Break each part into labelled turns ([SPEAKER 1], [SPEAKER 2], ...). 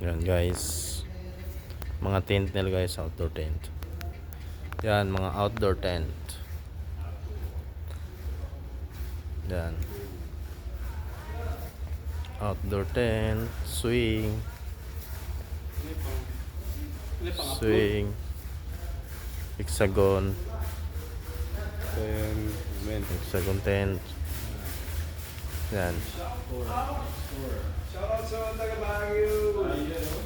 [SPEAKER 1] Yan guys, mga tent nila guys, outdoor tent. Yan, mga outdoor tent. Yan, outdoor tent, swing, hexagon, hexagon tent. Yan,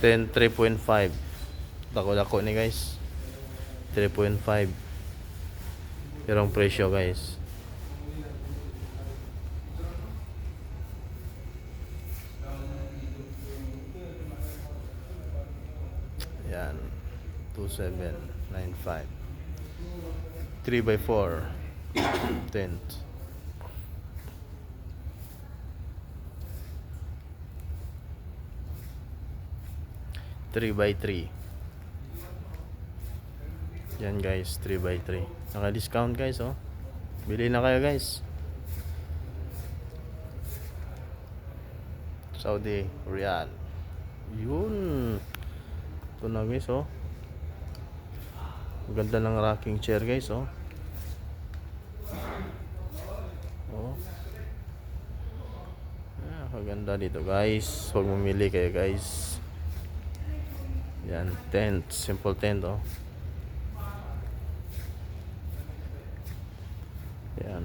[SPEAKER 1] tent 3.5. Dako-dako ni guys, 3.5. Pero ang presyo guys, yan, 2795. 3x4 tent. Three by 3. Yan guys, 3x3. Naka-discount guys, oh. Bili na kayo guys. Saudi Riyal. Yun. Ito na guys, oh. Ganda ng rocking chair guys, oh. Oh. Kaganda dito guys. Huwag mamili kayo guys. Yan, tent, simple tent, oh. Yan.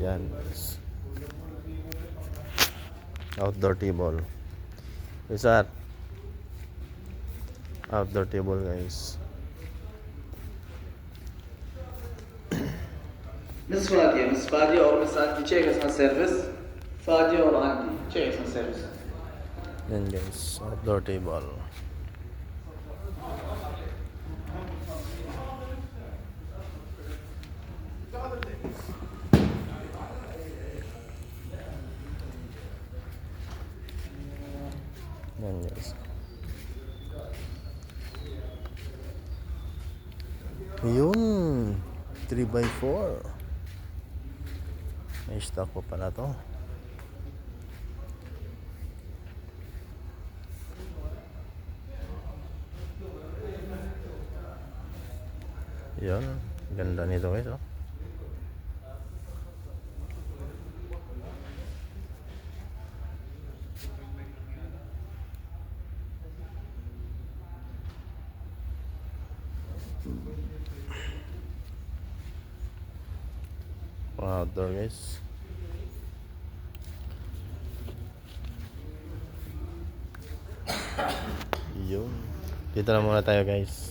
[SPEAKER 1] Yan guys. Outdoor table. Is that outdoor table guys.
[SPEAKER 2] مس فادية مس فادية और مس عندي check اسمها service فادية और عندي check اسمها service.
[SPEAKER 1] Yan guys, outdoor table. Yan guys. Yun, 3x4. May stock pa pala to. Yun, ganda nito guys, oh. Outdoor guys. Yun. Dito na muna tayo guys.